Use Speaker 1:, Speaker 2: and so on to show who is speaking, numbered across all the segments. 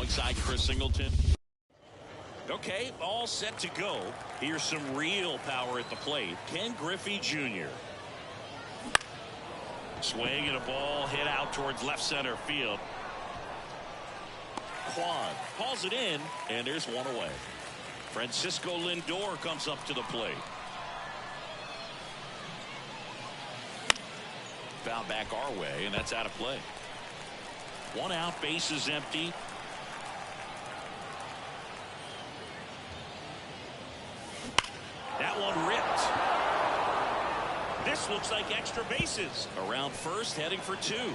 Speaker 1: alongside Chris Singleton. Okay, all set to go. Here's some real power at the plate. Ken Griffey Jr. Swing and a ball hit out towards left center field. Kwan hauls it in, and there's one away. Francisco Lindor comes up to the plate. Foul back our way, and that's out of play. One out, base is empty. That one ripped. This looks like extra bases. Around first, heading for two.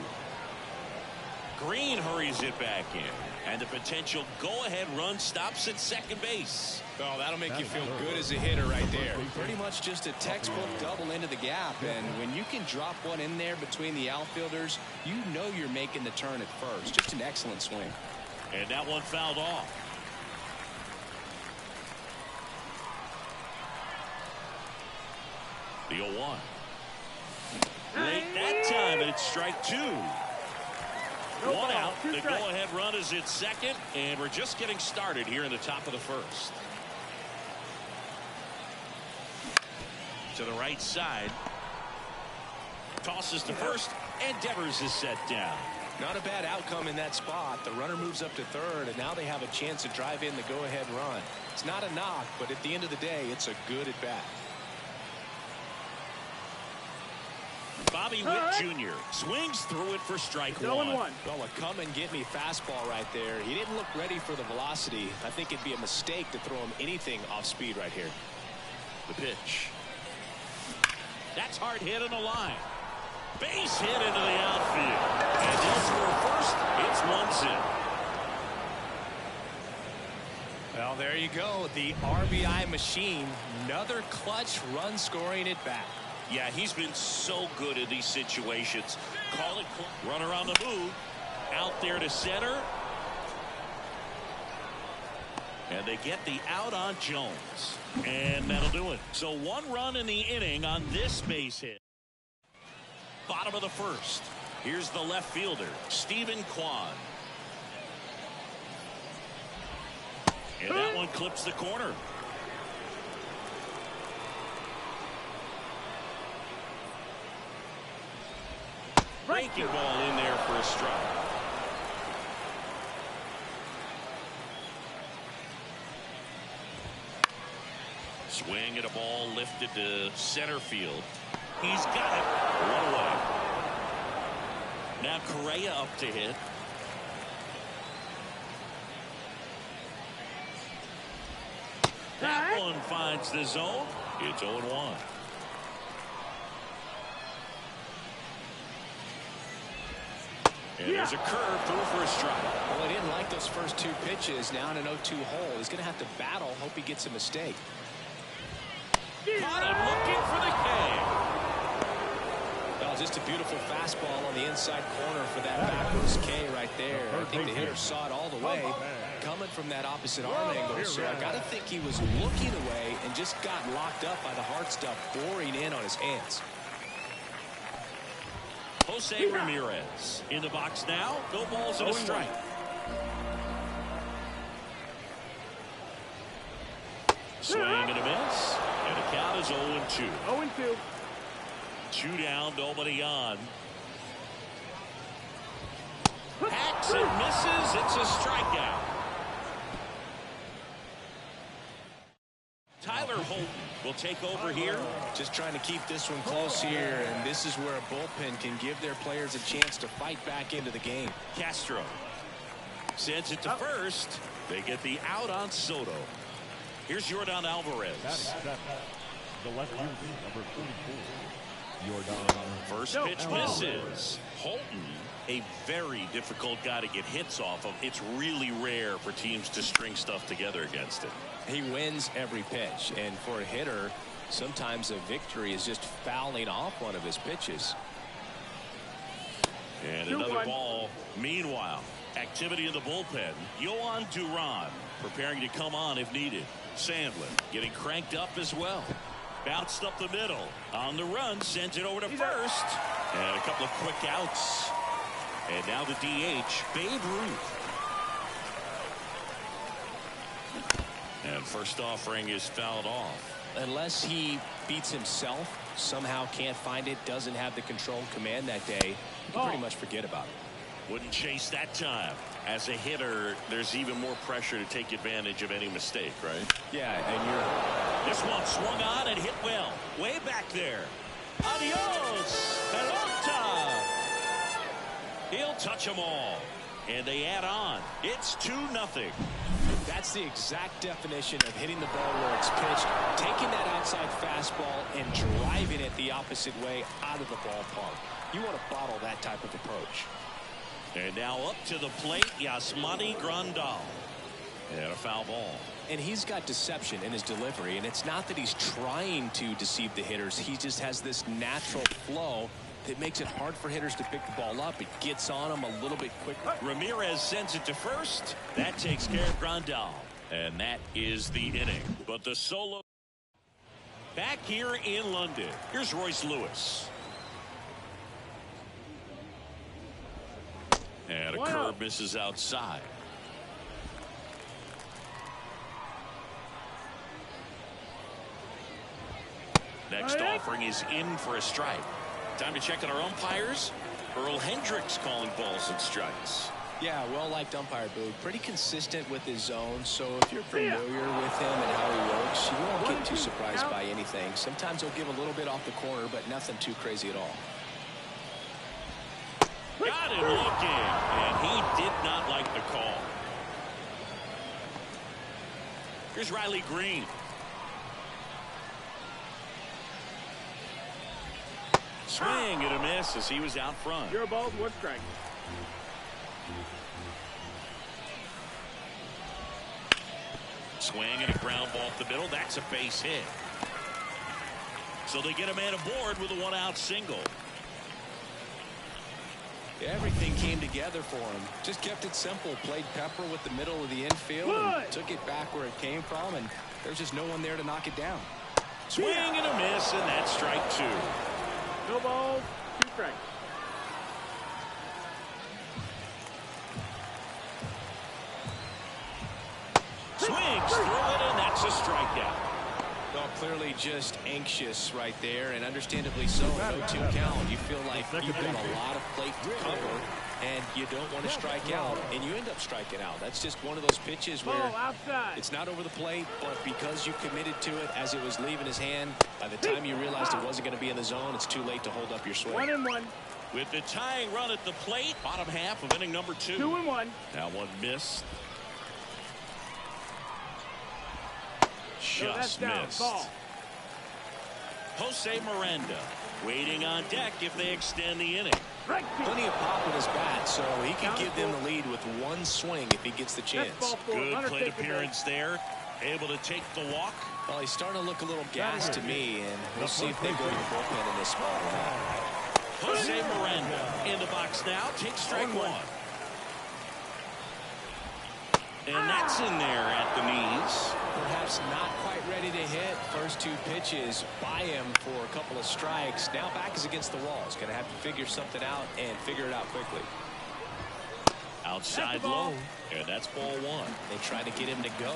Speaker 1: Green hurries it back in. And the potential go-ahead run stops at second base.
Speaker 2: Oh, that'll make you feel good as a hitter right there. Pretty much just a textbook double into the gap. And when you can drop one in there between the outfielders, you know you're making the turn at first. Just an excellent swing.
Speaker 1: And that one fouled off. The 0-1. Late that time, and it's strike two. One out. The go-ahead run is at second, and we're just getting started here in the top of the first. To the right side. Tosses to first, and Devers is set down.
Speaker 2: Not a bad outcome in that spot. The runner moves up to third, and now they have a chance to drive in the go-ahead run. It's not a knock, but at the end of the day, it's a good at-bat.
Speaker 1: Bobby Witt Jr. swings through it for strike one.
Speaker 2: Well, a come-and-get-me fastball right there. He didn't look ready for the velocity. I think it'd be a mistake to throw him anything off speed right here.
Speaker 1: The pitch. That's hard hit in the line. Base hit into the outfield. And he'll score first. It's 1-0.
Speaker 2: Well, there you go. The RBI machine. Another clutch run-scoring at-bat.
Speaker 1: Yeah, he's been so good in these situations. Call it runner on the move. Out there to center. And they get the out on Jones. And that'll do it. So one run in the inning on this base hit. Bottom of the first. Here's the left fielder, Stephen Kwan. And that one clips the corner. Breaking ball in there for a strike. Swing at a ball lifted to center field. He's got it. One away. Now Correa up to hit. That one finds the zone. It's 0-1. And there's a curve through for a strike.
Speaker 2: Well, he didn't like those first two pitches. Now in an 0-2 hole. He's going to have to battle. Hope he gets a mistake.
Speaker 1: Caught him looking for the K.
Speaker 2: Well, just a beautiful fastball on the inside corner for that backwards K right there. I think the hitter saw it all the way coming from that opposite arm angle. So I got to think he was looking away and just got locked up by the hard stuff boring in on his hands.
Speaker 1: Jose Ramirez in the box now. No balls and a strike. Swing and a miss. And the count is 0-2.
Speaker 3: 0-2.
Speaker 1: Two down, nobody on. Hacks and misses. It's a strikeout. Tyler Holton will take over here.
Speaker 2: Just trying to keep this one close here, and this is where a bullpen can give their players a chance to fight back into the game.
Speaker 1: Castro sends it to first. They get the out on Soto. Here's Yordan Alvarez.
Speaker 3: The left fielder, number 44. Yordan.
Speaker 1: First pitch misses. Holton, a very difficult guy to get hits off of. It's really rare for teams to string stuff together against it.
Speaker 2: He wins every pitch, and for a hitter, sometimes a victory is just fouling off one of his pitches.
Speaker 1: And another ball. Meanwhile, activity in the bullpen. Yohan Duran preparing to come on if needed. Sandlin getting cranked up as well. Bounced up the middle. On the run, sends it over to first. And a couple of quick outs. And now the DH, Babe Ruth. And first offering is fouled off.
Speaker 2: Unless he beats himself, somehow can't find it, doesn't have the control command that day, you can pretty much forget about it.
Speaker 1: Wouldn't chase that time. As a hitter, there's even more pressure to take advantage of any mistake, right?
Speaker 2: Yeah, and
Speaker 1: this one swung on and hit well. Way back there. Adios, pelota. He'll touch them all. And they add on. It's 2-0.
Speaker 2: That's the exact definition of hitting the ball where it's pitched, taking that outside fastball and driving it the opposite way out of the ballpark. You want to bottle that type of approach.
Speaker 1: And now up to the plate, Yasmani Grandal. And a foul ball.
Speaker 2: And he's got deception in his delivery, and it's not that he's trying to deceive the hitters. He just has this natural flow that makes it hard for hitters to pick the ball up. It gets on them a little bit quicker.
Speaker 1: Ramirez sends it to first. That takes care of Grandal. And that is the inning. But the solo back here in London. Here's Royce Lewis. And a curve misses outside. Next offering is in for a strike. Time to check on our umpires. Earl Hendricks calling balls and strikes.
Speaker 2: Yeah, well-liked umpire, Boog. Pretty consistent with his zone, so if you're familiar with him and how he works, you won't get too surprised by anything. Sometimes he'll give a little bit off the corner, but nothing too crazy at all.
Speaker 1: Got him looking, and he did not like the call. Here's Riley Green. Swing and a miss as he was out front.
Speaker 4: Your ball's one strike.
Speaker 1: Swing and a ground ball up the middle. That's a base hit. So they get a man aboard with a one-out single.
Speaker 2: Everything came together for him. Just kept it simple. Played pepper with the middle of the infield and took it back where it came from, and there's just no one there to knock it down.
Speaker 1: Swing and a miss, and that's strike two.
Speaker 4: No balls, 2 strikes.
Speaker 1: Swings through it, and that's a strikeout.
Speaker 2: Well, clearly just anxious right there, and understandably so. No 2 count. You feel like you've got a lot of plate to cover, and you don't want to strike out, and you end up striking out. That's just one of those pitches where it's not over the plate, but because you committed to it as it was leaving his hand, by the time you realized it wasn't going to be in the zone, it's too late to hold up your swing.
Speaker 4: 1-1.
Speaker 1: With the tying run at the plate, bottom half of inning number 2.
Speaker 4: 2-1.
Speaker 1: That one missed. Just missed. Jose Miranda waiting on deck if they extend the inning.
Speaker 2: Plenty of pop with his bat, so he can give them the lead with 1 swing if he gets the chance.
Speaker 1: Good plate appearance there. Able to take the walk.
Speaker 2: Well, he's starting to look a little gassed to me, and we'll see if they go to the bullpen in this spot or not.
Speaker 1: Jose Miranda in the box now. Takes strike 1. And that's in there at the knees.
Speaker 2: Perhaps not quite ready to hit. First 2 pitches by him for a couple of strikes. Now back is against the wall. He's going to have to figure something out and figure it out quickly.
Speaker 1: Outside low. And that's ball 1.
Speaker 2: They tried to get him to go.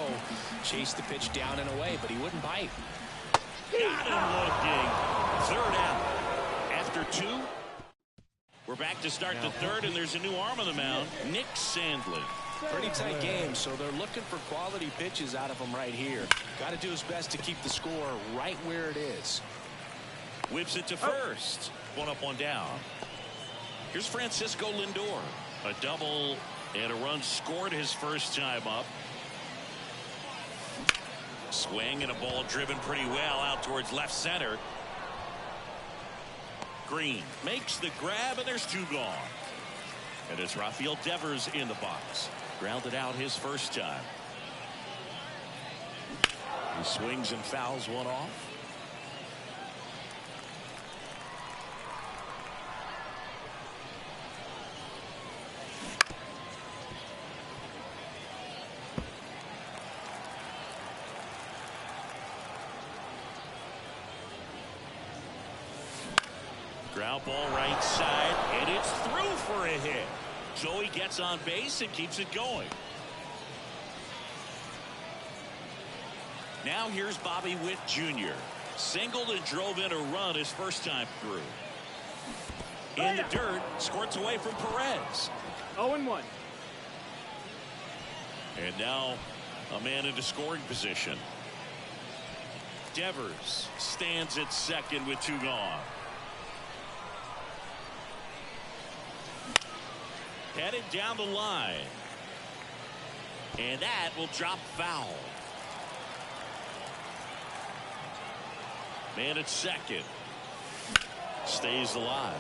Speaker 2: Chase the pitch down and away, but he wouldn't bite.
Speaker 1: Got him looking. 3rd out. After 2. We're back to start the 3rd, and there's a new arm on the mound. Nick Sandlin.
Speaker 2: Pretty tight game, so they're looking for quality pitches out of him right here. Got to do his best to keep the score right where it is.
Speaker 1: Whips it to first. 1 up, 1 down. Here's Francisco Lindor. A double and a run scored his first time up. Swing and a ball driven pretty well out towards left center. Green makes the grab, and there's 2 gone. And it's Rafael Devers in the box. Grounded out his first time. He swings and fouls one off. Ground ball right side, and it's through for a hit. So he gets on base and keeps it going. Now here's Bobby Witt Jr. Singled and drove in a run his first time through. In the dirt, squirts away from Perez.
Speaker 4: 0-1.
Speaker 1: And now a man into scoring position. Devers stands at second with 2 gone. Headed down the line. And that will drop foul. Man at second. Stays alive.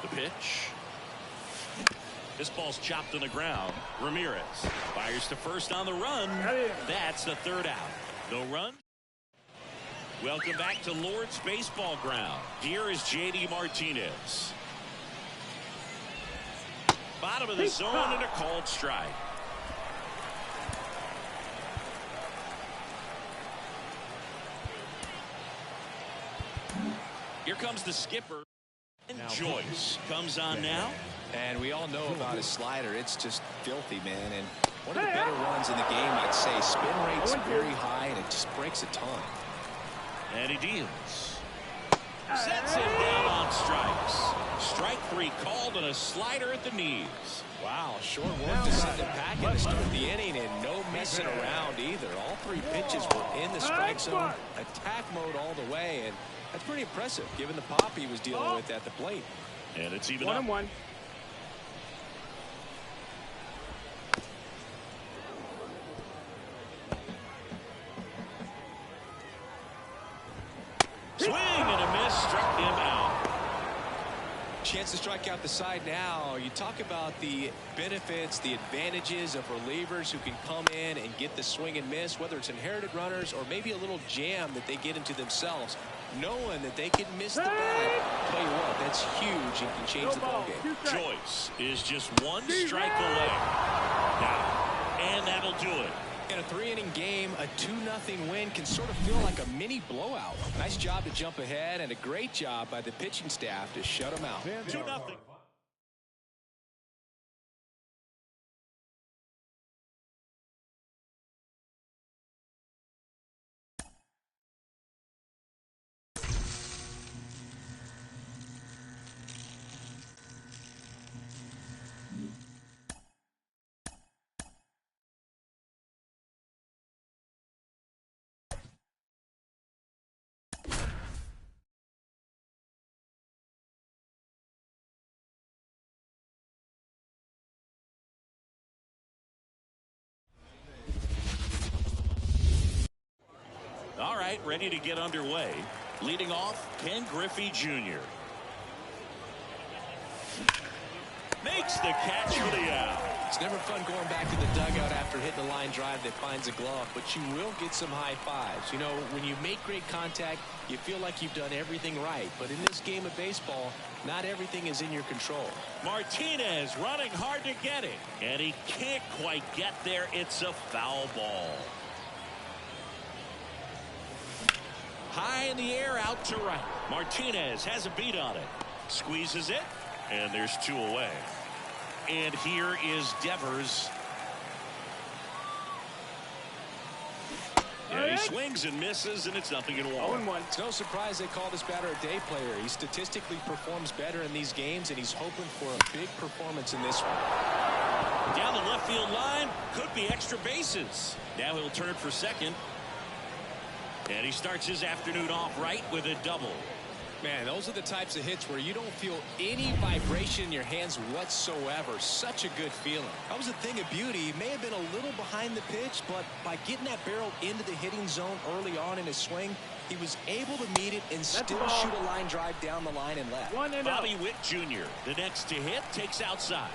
Speaker 1: The pitch. This ball's chopped on the ground. Ramirez fires to first on the run. That's the 3rd out. No run. Welcome back to Lord's Baseball Ground. Here is J.D. Martinez. Bottom of the zone and a called strike. Here comes the skipper. And Joyce comes on now.
Speaker 2: And we all know about his slider. It's just filthy, man. And one of the better runs in the game, I'd say. Spin rate's very high, and it just breaks a ton.
Speaker 1: And he deals. Sets him down on strikes. Strike 3 called and a slider at the knees.
Speaker 2: Wow, short work to send him packing to start the inning, and no messing around either. All 3 pitches were in the strike zone, attack mode all the way, and that's pretty impressive given the pop he was dealing with at the plate.
Speaker 1: And it's even up.
Speaker 4: 1-1.
Speaker 1: Swing and a miss, struck him out.
Speaker 2: Chance to strike out the side now. You talk about the benefits, the advantages of relievers who can come in and get the swing and miss, whether it's inherited runners or maybe a little jam that they get into themselves, knowing that they can miss the bat. Tell you what, that's huge and can change the ballgame.
Speaker 1: Joyce is just 1 strike away. Now, and that'll do it.
Speaker 2: In a 3-inning game, a 2-0 win can sort of feel like a mini blowout. Nice job to jump ahead, and a great job by the pitching staff to shut them out.
Speaker 1: 2-0. All right, ready to get underway. Leading off, Ken Griffey Jr. Makes the catch for the out.
Speaker 2: It's never fun going back to the dugout after hitting a line drive that finds a glove, but you will get some high fives. You know, when you make great contact, you feel like you've done everything right. But in this game of baseball, not everything is in your control.
Speaker 1: Martinez running hard to get it, and he can't quite get there. It's a foul ball. High in the air, out to right. Martinez has a beat on it. Squeezes it, and there's 2 away. And here is Devers. Yeah, he swings and misses, and it's 0-1.
Speaker 4: 0-1.
Speaker 2: It's no surprise they call this batter a day player. He statistically performs better in these games, and he's hoping for a big performance in this one.
Speaker 1: Down the left field line, could be extra bases. Now he'll turn for second. And he starts his afternoon off right with a double.
Speaker 2: Man, those are the types of hits where you don't feel any vibration in your hands whatsoever. Such a good feeling. That was a thing of beauty. He may have been a little behind the pitch, but by getting that barrel into the hitting zone early on in his swing, he was able to meet it and still shoot a line drive down the line and left.
Speaker 1: Bobby Witt Jr., the next to hit, takes outside.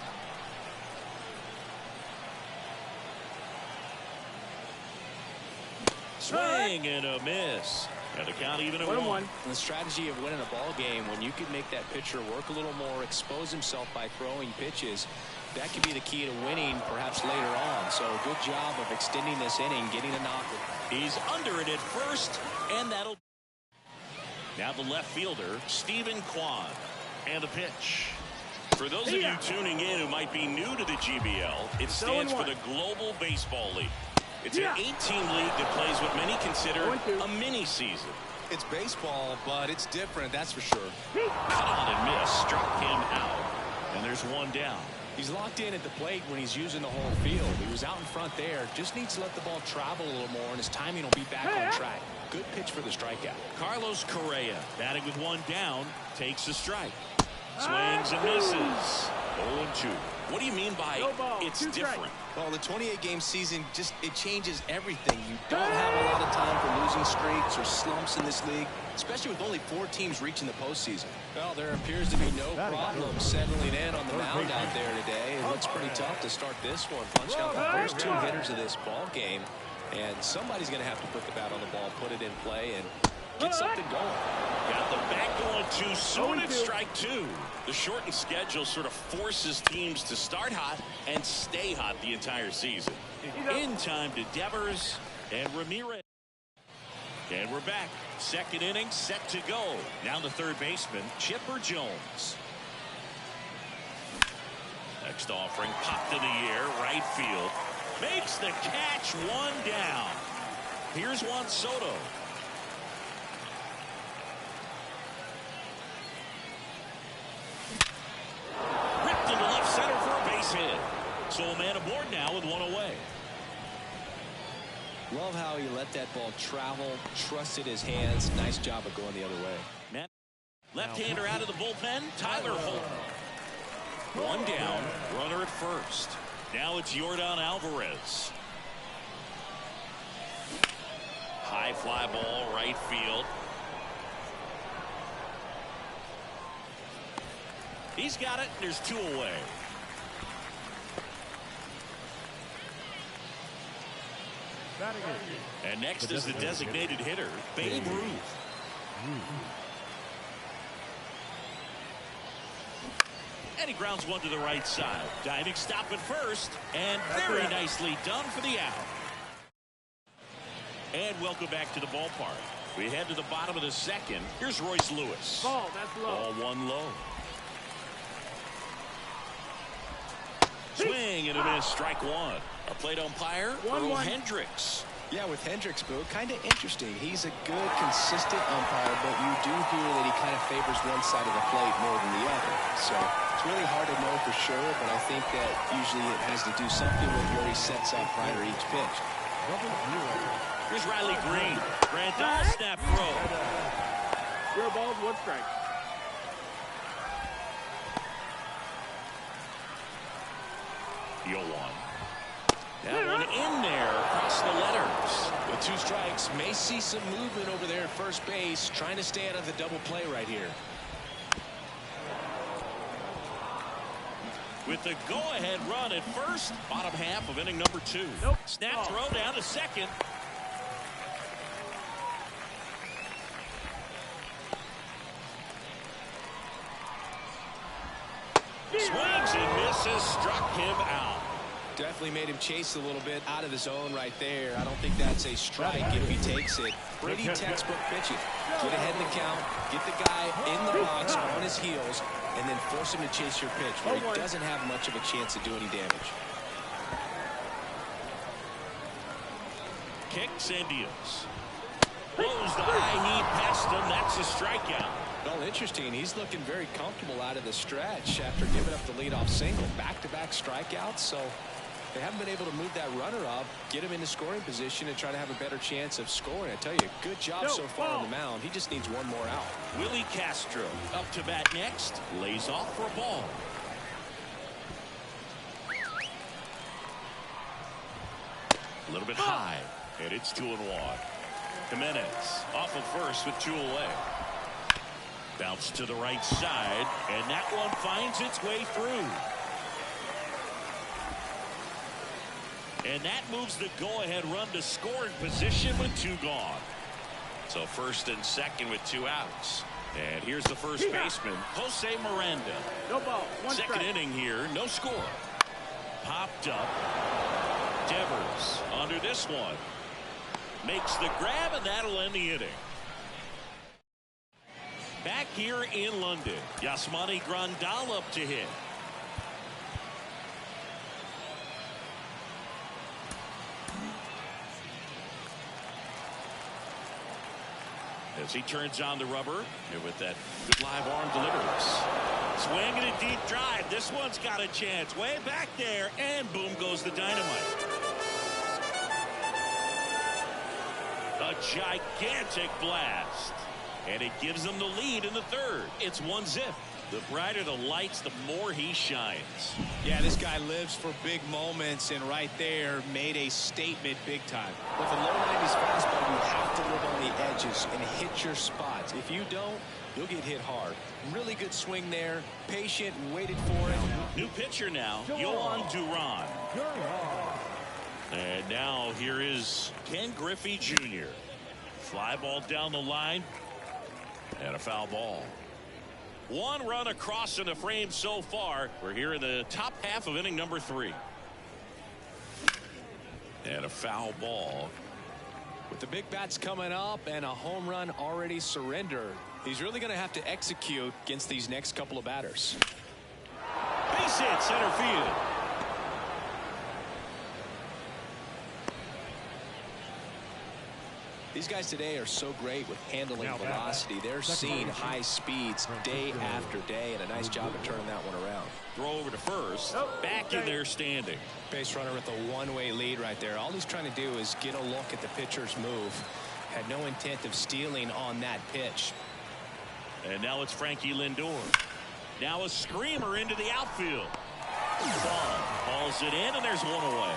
Speaker 1: Swing and a miss. And the count even at 1-1.
Speaker 2: The strategy of winning a ball game, when you can make that pitcher work a little more, expose himself by throwing pitches, that could be the key to winning perhaps later on. So good job of extending this inning, getting a knock.
Speaker 1: He's under it at first, and that'll. Now the left fielder, Stephen Kwan. And the pitch. For those of you tuning in who might be new to the GBL, it stands for the Global Baseball League. It's an 8-team league that plays what many consider a mini-season.
Speaker 2: It's baseball, but it's different, that's for sure.
Speaker 1: Cut on and miss, struck him out. And there's one down.
Speaker 2: He's locked in at the plate when he's using the whole field. He was out in front there, just needs to let the ball travel a little more, and his timing will be back on track. Good pitch for the strikeout.
Speaker 1: Carlos Correa, batting with one down, takes a strike. Swings and misses. 0-2. What do you mean by it's different?
Speaker 2: Well, the 28-game season, it changes everything. You don't have a lot of time for losing streaks or slumps in this league, especially with only 4 teams reaching the postseason. Well, there appears to be no problem settling in on the mound out there today. It looks pretty tough to start this one. Punched out the first 2 hitters of this ball game, and somebody's going to have to put the bat on the ball, put it in play, and get something going.
Speaker 1: Got the bat going too soon. It's strike 2. The shortened schedule sort of forces teams to start hot and stay hot the entire season. In time to Devers and Ramirez. And we're back. Second inning set to go. Now the third baseman, Chipper Jones. Next offering popped in the air, right field. Makes the catch, 1 down. Here's Juan Soto. Ripped into left center for a base hit. So a man aboard now with 1 away.
Speaker 2: Love how he let that ball travel, trusted his hands. Nice job of going the other way.
Speaker 1: Left-hander out of the bullpen, Tyler Holt. 1 down, runner at first. Now it's Yordan Alvarez. High fly ball, right field. He's got it, and there's 2 away. And next is the designated hitter, Babe Ruth. And he grounds one to the right side. Diving stop at first, and very nicely done for the out. And welcome back to the ballpark. We head to the bottom of the second. Here's Royce Lewis.
Speaker 4: Ball, that's low.
Speaker 1: Ball 1 low. Swing and a miss, strike 1. Our plate umpire, Earl Hendricks.
Speaker 2: Yeah, with Hendricks, Boo, kind of interesting. He's a good, consistent umpire, but you do hear that he kind of favors one side of the plate more than the other. So it's really hard to know for sure, but I think that usually it has to do something with where he sets up prior to each pitch.
Speaker 1: Here's Riley Green. Grandal snap throw.
Speaker 4: 0 balls, 1 strike.
Speaker 1: Deal 1. That one in there across the letters.
Speaker 2: With 2 strikes, may see some movement over there at first base, trying to stay out of the double play right here.
Speaker 1: With the go-ahead run at first, bottom half of inning number 2. Snap throw down to second. Swings and misses, struck him out.
Speaker 2: Definitely made him chase a little bit out of the zone right there. I don't think that's a strike if he takes it. Pretty textbook pitching. Get ahead in the count, get the guy in the box on his heels, and then force him to chase your pitch where he doesn't have much of a chance to do any damage.
Speaker 1: Kicks and deals. Blows the high heat past him. That's a strikeout.
Speaker 2: Well, interesting. He's looking very comfortable out of the stretch after giving up the leadoff single. Back-to-back strikeouts, so they haven't been able to move that runner up, get him into scoring position, and try to have a better chance of scoring. I tell you, good job so far on the mound. He just needs 1 more out.
Speaker 1: Willie Castro up to bat next. Lays off for a ball. A little bit high, and it's 2-1. Jimenez off of first with 2 away. Bounce to the right side, and that one finds its way through. And that moves the go-ahead run to scoring position with 2 gone. So first and second with 2 outs. And here's the first baseman, Jose Miranda.
Speaker 4: No ball, 1 strike.
Speaker 1: Second inning here, no score. Popped up. Devers under this one. Makes the grab, and that'll end the inning. Back here in London, Yasmani Grandal up to hit. As he turns on the rubber, and with that good live arm delivers. Swinging a deep drive. This one's got a chance. Way back there, and boom goes the dynamite. A gigantic blast. And it gives them the lead in the third. It's 1-0. The brighter the lights, the more he shines.
Speaker 2: Yeah, this guy lives for big moments, and right there made a statement big time. With a low 90s fastball, you have to live on the edges and hit your spots. If you don't, you'll get hit hard. Really good swing there. Patient, waited for it.
Speaker 1: New pitcher now, Yohan Duran. And now here is Ken Griffey Jr. Fly ball down the line. And a foul ball. One run across in the frame so far. We're here in the top half of inning number 3. And a foul ball.
Speaker 2: With the big bats coming up and a home run already surrendered, he's really going to have to execute against these next couple of batters.
Speaker 1: Base hit center field.
Speaker 2: These guys today are so great with handling velocity. They're seeing high speeds day after day, and a nice job of turning that one around.
Speaker 1: Throw over to first. Back in there standing.
Speaker 2: Base runner with a one-way lead right there. All he's trying to do is get a look at the pitcher's move. Had no intent of stealing on that pitch.
Speaker 1: And now it's Frankie Lindor. Now a screamer into the outfield. Balls it in, and there's one away.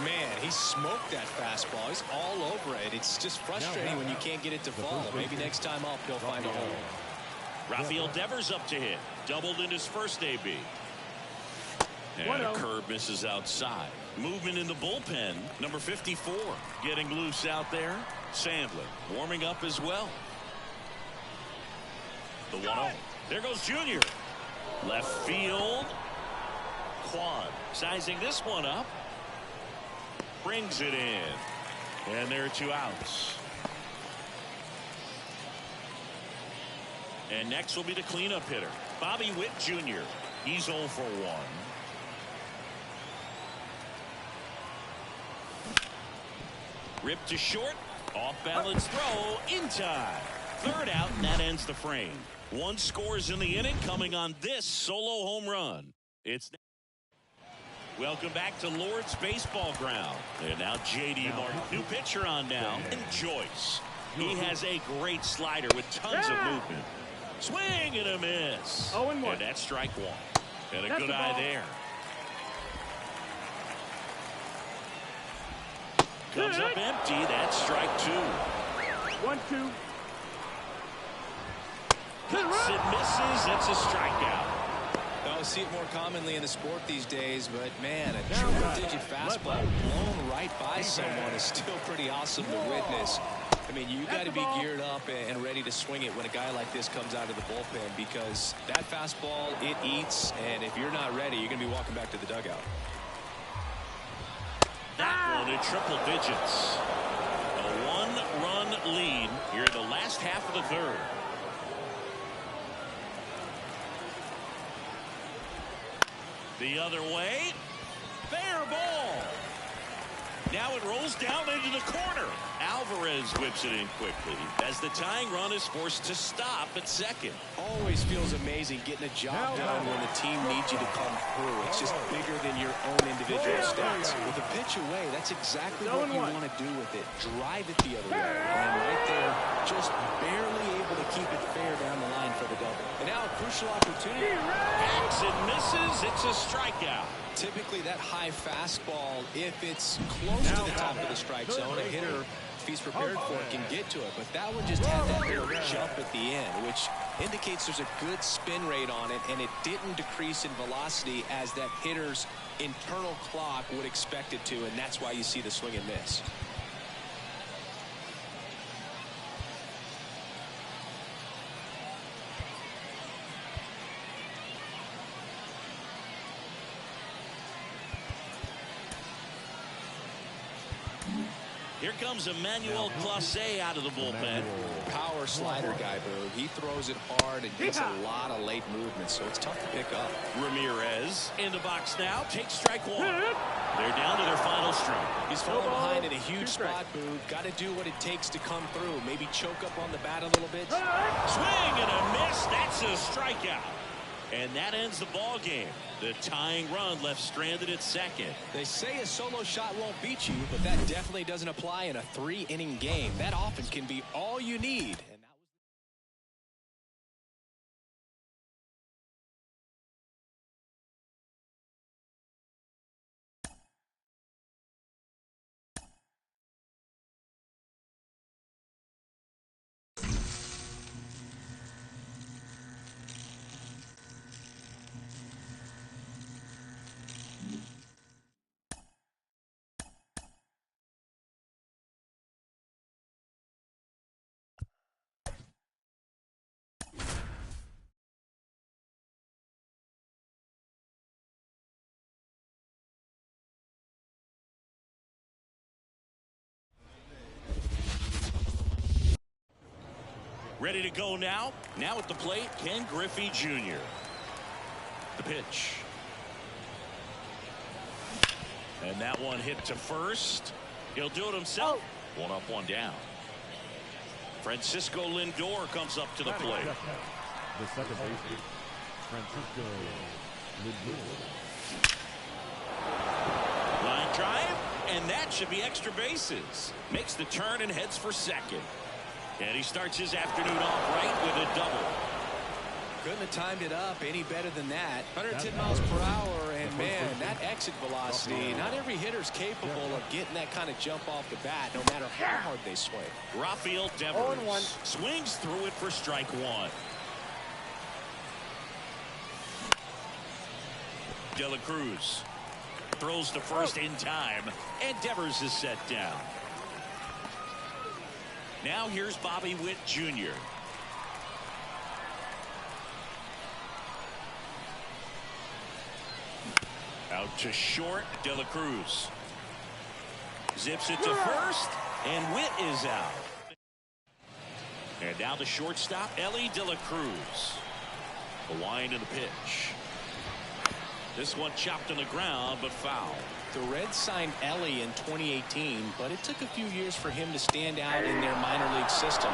Speaker 2: Man, he smoked that fastball. He's all over it. It's just frustrating when you can't get it to fall. Maybe next time up he'll find a hole.
Speaker 1: Rafael Devers up to hit. Doubled in his first AB. And a curve misses outside. Movement in the bullpen. Number 54 getting loose out there. Sandlin warming up as well. The 1-0. There goes Junior. Left field. Quan sizing this one up. Brings it in. And there are 2 outs. And next will be the cleanup hitter, Bobby Witt Jr. He's 0 for 1. Ripped to short. Off balance throw in time. Third out, and that ends the frame. 1 scores in the inning coming on this solo home run. It's welcome back to Lord's Baseball Ground. And now J.D. Martin. New pitcher on now. And Joyce. He has a great slider with tons of movement. Swing and a miss.
Speaker 4: 0-1.
Speaker 1: And that's strike 1. And a good eye there. Comes up empty. That's strike 2.
Speaker 4: 1-2.
Speaker 1: Hits and misses. It's a strikeout.
Speaker 2: I see it more commonly in the sport these days, but man, a triple-digit fastball blown right by someone is still pretty awesome to witness. I mean, you got to be geared up and ready to swing it when a guy like this comes out of the bullpen, because that fastball, it eats, and if you're not ready, you're going to be walking back to the dugout.
Speaker 1: That one in triple digits. A 1-run lead here in the last half of the third. The other way. Fair ball. Now it rolls down into the corner. Alvarez whips it in quickly as the tying run is forced to stop at second.
Speaker 2: Always feels amazing getting a job done when the team needs you to come through. It's just bigger than your own individual stats. With a pitch away, that's exactly what you want to do with it. Drive it the other way. And right there, just barely able to keep it fair down the line for the double. And now a crucial opportunity.
Speaker 1: Hacks and misses. It's a strikeout.
Speaker 2: Typically that high fastball, if it's close to the top of the strike zone, a hitter, if he's prepared for it, can get to it. But that one just had that little jump at the end, which indicates there's a good spin rate on it, and it didn't decrease in velocity as that hitter's internal clock would expect it to, and that's why you see the swing and miss.
Speaker 1: Here comes Emmanuel Clase out of the bullpen.
Speaker 2: Power slider guy, Boo. He throws it hard and gets a lot of late movement, so it's tough to pick up.
Speaker 1: Ramirez in the box now. Takes strike one. They're down to their final strike.
Speaker 2: He's falling behind in a huge spot, Boo. Got to do what it takes to come through. Maybe choke up on the bat a little bit.
Speaker 1: Swing and a miss. That's a strikeout. And that ends the ball game. The tying run left stranded at second.
Speaker 2: They say a solo shot won't beat you, but that definitely doesn't apply in a 3-inning game. That often can be all you need.
Speaker 1: Ready to go now. Now at the plate, Ken Griffey Jr. The pitch. And that one hit to first. He'll do it himself. One up, one down. Francisco Lindor comes up to the plate.
Speaker 3: The second baseman, Francisco Lindor.
Speaker 1: Line drive, and that should be extra bases. Makes the turn and heads for second. And he starts his afternoon off right with a double.
Speaker 2: Couldn't have timed it up any better than that. 110 miles per hour, and man, that exit velocity, not every hitter's capable of getting that kind of jump off the bat, no matter how hard they swing.
Speaker 1: Rafael Devers swings through it for strike one. De La Cruz throws to first in time, and Devers is set down. Now here's Bobby Witt Jr. Out to short, De La Cruz zips it to first, and Witt is out. And now the shortstop, Ellie De La Cruz. The wind of the pitch. This one chopped on the ground, but foul.
Speaker 2: The Reds signed Ellie in 2018, but it took a few years for him to stand out in their minor league system.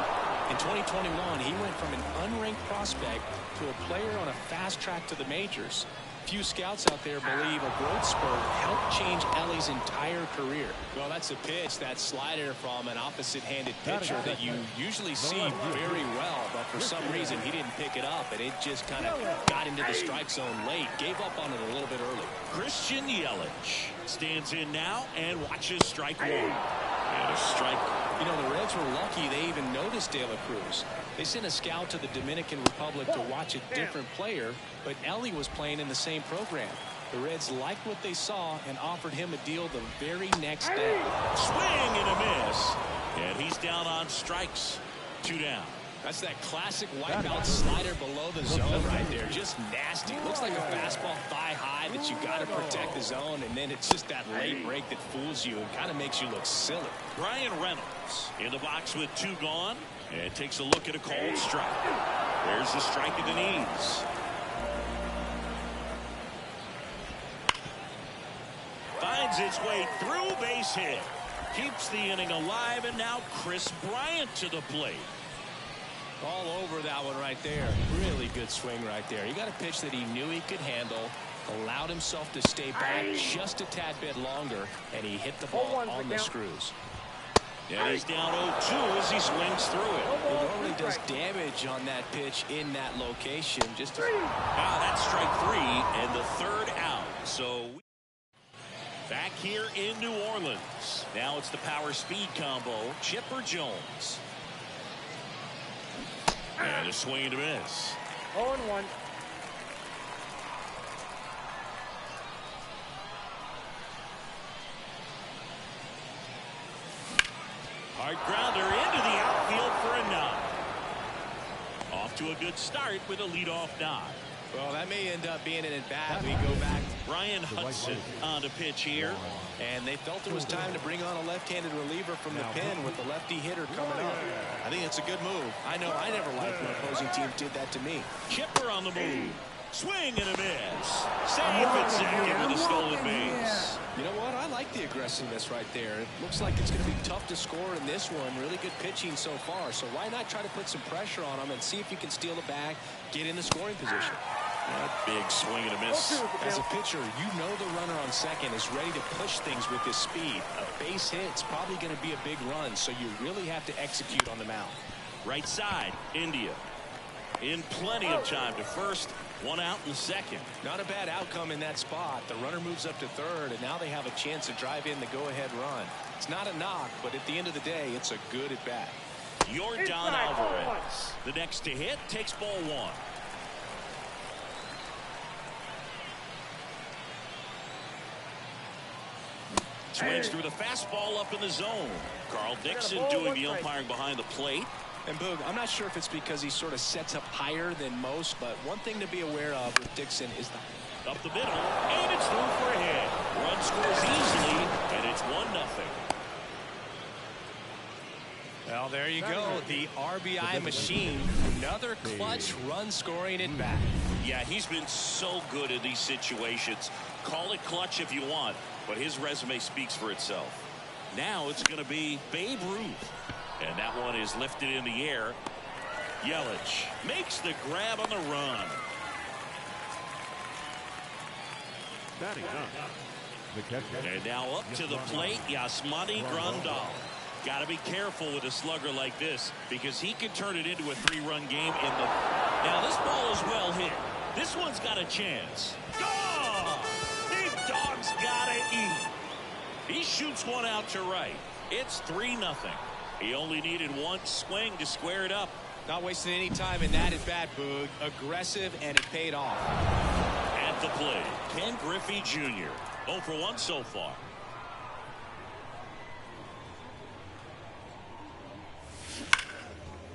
Speaker 2: In 2021, he went from an unranked prospect to a player on a fast track to the majors. Few scouts out there believe a growth spurt helped change Ellie's entire career. Well, that's a pitch, that slider from an opposite-handed pitcher that you usually see very well, but for some reason he didn't pick it up, and it just kind of got into the strike zone late. Gave up on it a little bit early.
Speaker 1: Christian Yelich stands in now and watches strike one. And a strike.
Speaker 2: You know, the Reds were lucky they even noticed De La Cruz. They sent a scout to the Dominican Republic to watch a different player, but Ellie was playing in the same program. The Reds liked what they saw and offered him a deal the very next day.
Speaker 1: Swing and a miss. And he's down on strikes. 2 down.
Speaker 2: That's that classic wipeout slider below the zone right there. Just nasty. Looks like a fastball thigh high that you got to protect the zone, and then it's just that late break that fools you and kind of makes you look silly.
Speaker 1: Brian Reynolds in the box with 2 gone, and takes a look at a called strike. There's the strike of the knees. Finds its way through, base hit. Keeps the inning alive, and now Chris Bryant to the plate.
Speaker 2: All over that one right there. Really good swing right there. He got a pitch that he knew he could handle, allowed himself to stay back just a tad bit longer, and he hit the ball on the screws.
Speaker 1: And he's down 0-2 as he swings through it.
Speaker 2: It normally does damage on that pitch in that location. Just
Speaker 1: now that's strike 3 and the 3rd out. So back here in New Orleans. Now it's the power speed combo. Chipper Jones. And a swing and a miss.
Speaker 4: 0-1.
Speaker 1: Hard grounder into the outfield for a nod. Off to a good start with a leadoff nod.
Speaker 2: Well, that may end up being an at-bat. We go back
Speaker 1: Ryan Hudson on the pitch here.
Speaker 2: And they felt it was time to bring on a left-handed reliever from the pen with the lefty hitter coming up. I think it's a good move. I know I never liked when opposing teams did that to me.
Speaker 1: Chipper on the move. Swing and a miss. Save at second with a stolen base.
Speaker 2: You know what? I like the aggressiveness right there. It looks like it's going to be tough to score in this one. Really good pitching so far. So why not try to put some pressure on him and see if you can steal the bag, get in the scoring position.
Speaker 1: That big swing and a miss.
Speaker 2: As a pitcher, you know the runner on second is ready to push things with his speed. A base hit's probably going to be a big run, so you really have to execute on the mound.
Speaker 1: Right side, India. In plenty of time to first. One out in the second.
Speaker 2: Not a bad outcome in that spot. The runner moves up to third, and now they have a chance to drive in the go-ahead run. It's not a knock, but at the end of the day, it's a good at-bat.
Speaker 1: Yordan Alvarez. The next to hit takes ball one. Swings through the fastball up in the zone. Carl Dixon doing the umpiring behind the plate.
Speaker 2: And Boog, I'm not sure if it's because he sort of sets up higher than most, but one thing to be aware of with Dixon is the
Speaker 1: up the middle, and it's through for a hit. Run scores easily, and it's 1-0.
Speaker 2: Well, there you go. The RBI machine. Another clutch run scoring at bat.
Speaker 1: Yeah, he's been so good in these situations. Call it clutch if you want, but his resume speaks for itself. Now it's going to be Babe Ruth. And that one is lifted in the air. Yelich makes the grab on the run. And now up to the plate, Yasmani Grandal. Got to be careful with a slugger like this because he could turn it into a 3-run game in the. Now this ball is well hit. This one's got a chance. Oh! Big dog's got to eat. He shoots one out to right. It's 3-0. He only needed one swing to square it up.
Speaker 2: Not wasting any time in that at bat, Boog. Aggressive, and it paid off.
Speaker 1: At the plate, Ken Griffey Jr. 0 for 1 so far.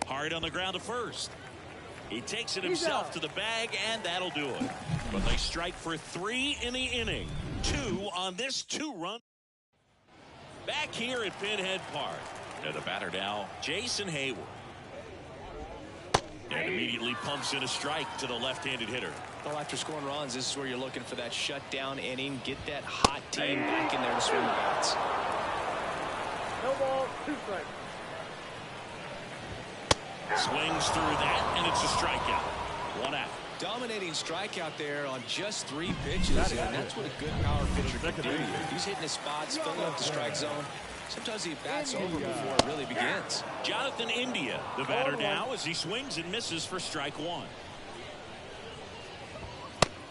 Speaker 1: Hard on the ground to first. He takes it himself to the bag, and that'll do it. But they strike for 3 in the inning. 2 on this 2-run. Back here at Pinhead Park. And the batter now, Jason Hayward. And immediately pumps in a strike to the left-handed hitter.
Speaker 2: Well, after scoring runs, this is where you're looking for that shutdown inning. Get that hot team back in there to swing the bats.
Speaker 4: No ball, 2 strikes.
Speaker 1: Swings through that, and it's a strikeout. 1 out.
Speaker 2: Dominating strikeout there on just 3 pitches, and that's what a good power pitcher can do. He's hitting his spots, filling up the strike zone. Sometimes the bat's over before it really begins.
Speaker 1: Jonathan India, the batter now, as he swings and misses for strike 1.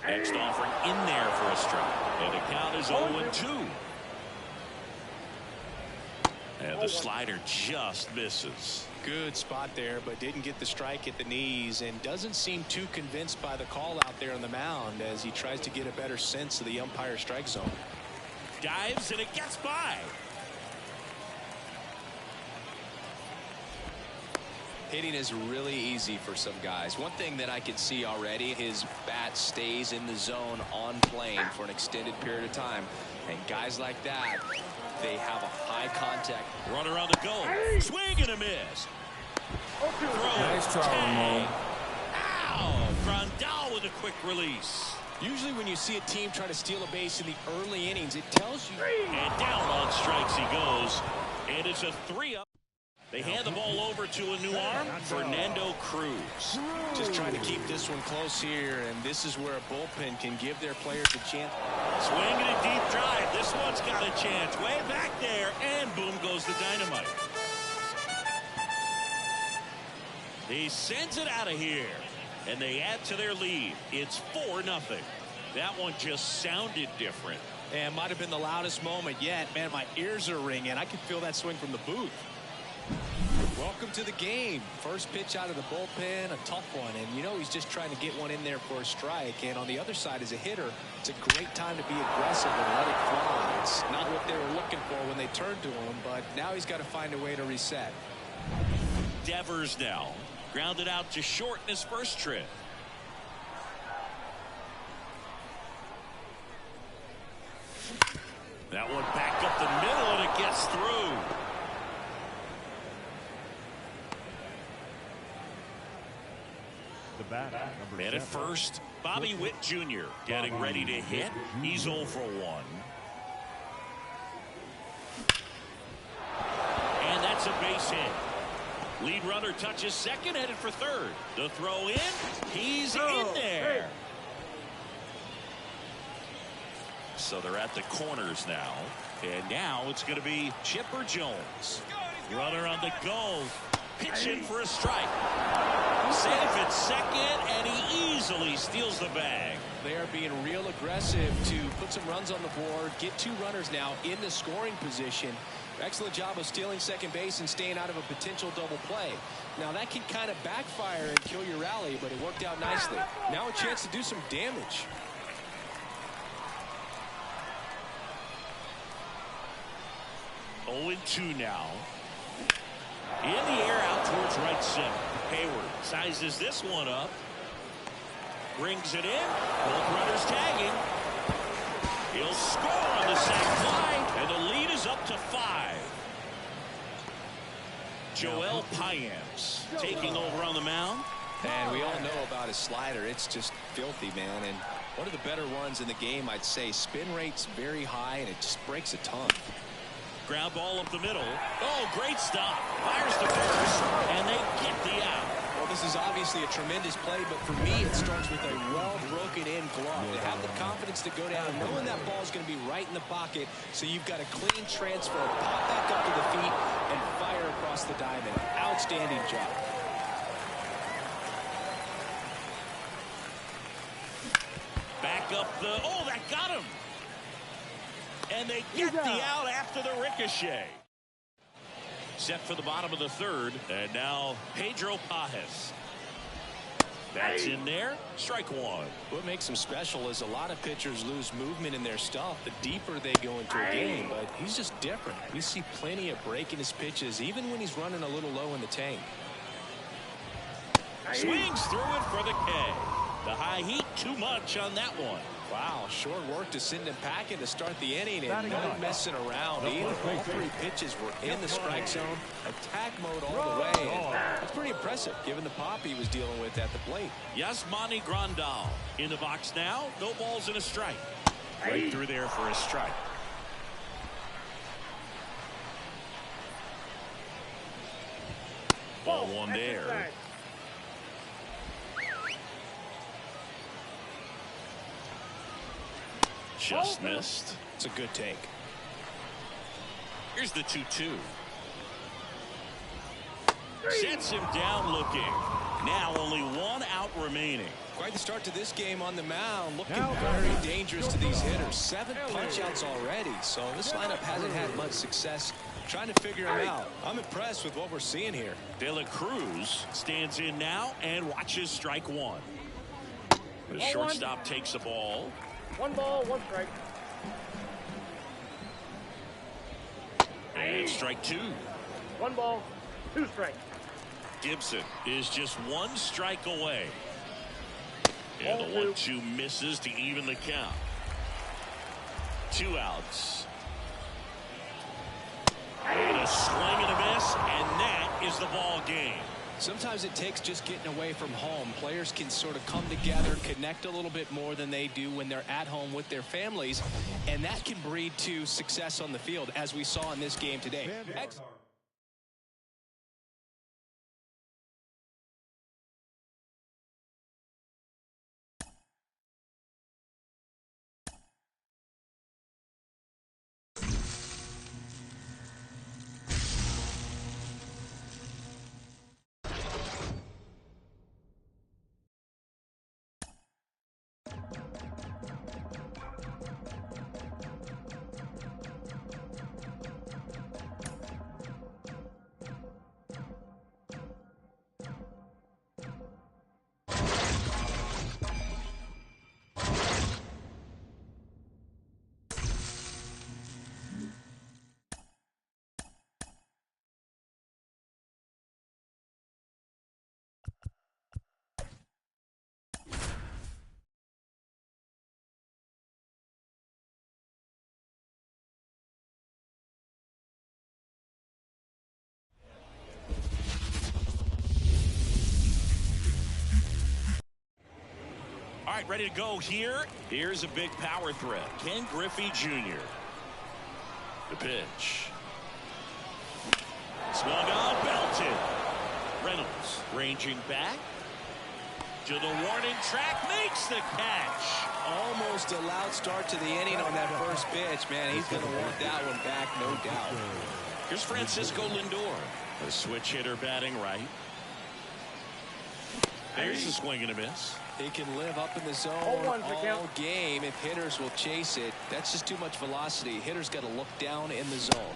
Speaker 1: Next offering in there for a strike. And the count is 0-2. And the slider just misses.
Speaker 2: Good spot there, but didn't get the strike at the knees and doesn't seem too convinced by the call out there on the mound as he tries to get a better sense of the umpire strike zone.
Speaker 1: Dives and it gets by.
Speaker 2: Hitting is really easy for some guys. One thing that I can see already, his bat stays in the zone on plane for an extended period of time. And guys like that, they have a high contact.
Speaker 1: Runner on the go. Swing and a miss.
Speaker 5: Nice try,
Speaker 1: Ow! Grandal with a quick release.
Speaker 2: Usually when you see a team try to steal a base in the early innings, it tells you.
Speaker 1: And down on strikes he goes. And it's a 3-up. They hand the ball over to a new arm, Fernando Cruz.
Speaker 2: Just trying to keep this one close here, and this is where a bullpen can give their players a chance.
Speaker 1: Swinging a deep drive. This one's got a chance. Way back there, and boom goes the dynamite. He sends it out of here, and they add to their lead. It's 4-0. That one just sounded different.
Speaker 2: And might have been the loudest moment yet. Man, my ears are ringing. I can feel that swing from the booth. Welcome to the game. First pitch out of the bullpen, a tough one. And you know he's just trying to get one in there for a strike. And on the other side, as a hitter, it's a great time to be aggressive and let it fly. It's not what they were looking for when they turned to him, but now he's got to find a way to reset.
Speaker 1: Devers now grounded out to short in his first trip. That one back up the middle, and it gets through.
Speaker 3: The bat, number
Speaker 1: And at
Speaker 3: 7.
Speaker 1: first, Bobby Witt Jr. getting ready to hit. He's 0 for 1. And that's a base hit. Lead runner touches second, headed for third. The throw in. He's in there. So they're at the corners now. And now it's going to be Chipper Jones. Runner on the go. Pitching for a strike. Safe at second, and he easily steals the bag.
Speaker 2: They are being real aggressive to put some runs on the board, get 2 runners now in the scoring position. Excellent job of stealing second base and staying out of a potential double play. Now that can kind of backfire and kill your rally, but it worked out nicely. Now a chance to do some damage.
Speaker 1: Oh, 2 now. In the air out towards right center. Hayward sizes this one up. Brings it in. Both runners tagging. He'll score on the sac fly, and the lead is up to 5. Joel Payamps taking over on the mound.
Speaker 2: And we all know about his slider. It's just filthy, man. And one of the better ones in the game, I'd say. Spin rate's very high, and it just breaks a ton.
Speaker 1: Ground ball up the middle. Oh, great stop. Fires to first, and they get the out.
Speaker 2: Well, this is obviously a tremendous play, but for me, it starts with a well-broken-in glove. To have the confidence to go down, knowing that ball is going to be right in the pocket, so you've got a clean transfer, pop back up to the feet, and fire across the diamond. Outstanding job.
Speaker 1: Back up the... Oh, that got him. And they get the out after the ricochet. Set for the bottom of the third. And now Pedro Pajes. That's in there. Strike 1.
Speaker 2: What makes him special is a lot of pitchers lose movement in their stuff the deeper they go into a game, but he's just different. We see plenty of breaking his pitches even when he's running a little low in the tank.
Speaker 1: Swings through it for the K. The high heat, too much on that one.
Speaker 2: Wow, short work to send him packing to start the inning, and no messing around either. All 3 pitches were in the strike zone, attack mode all the way, and that's pretty impressive given the pop he was dealing with at the plate.
Speaker 1: Yasmani Grandal in the box now. No balls and a strike. Right through there for a strike. Ball 1 there. Just missed.
Speaker 2: It's a good take.
Speaker 1: Here's the 2-2. Sets him down looking. Now only 1 out remaining.
Speaker 2: Quite the start to this game on the mound. Looking very dangerous to these hitters. 7 punch-outs already, so this lineup hasn't had much success trying to figure him out. I'm impressed with what we're seeing here.
Speaker 1: De La Cruz stands in now and watches strike 1. The shortstop takes the ball.
Speaker 4: 1 ball, 1 strike.
Speaker 1: And strike 2.
Speaker 4: 1 ball, 2 strikes.
Speaker 1: Gibson is just 1 strike away. And the 1-2 misses to even the count. 2 outs. And a swing and a miss, and that is the ball game.
Speaker 2: Sometimes it takes just getting away from home. Players can sort of come together, connect a little bit more than they do when they're at home with their families, and that can breed to success on the field, as we saw in this game today.
Speaker 1: right, ready to go here. Here's a big power threat. Ken Griffey Jr. The pitch. Swung on, belted. Reynolds ranging back to the warning track, makes the catch.
Speaker 2: Almost a loud start to the inning on that first pitch. Man, he's going to want that one back, no doubt.
Speaker 1: Here's Francisco Lindor, a switch hitter batting right. There's a swing and a miss.
Speaker 2: He can live up in the zone all game if hitters will chase it. That's just too much velocity. Hitters got to look down in the zone.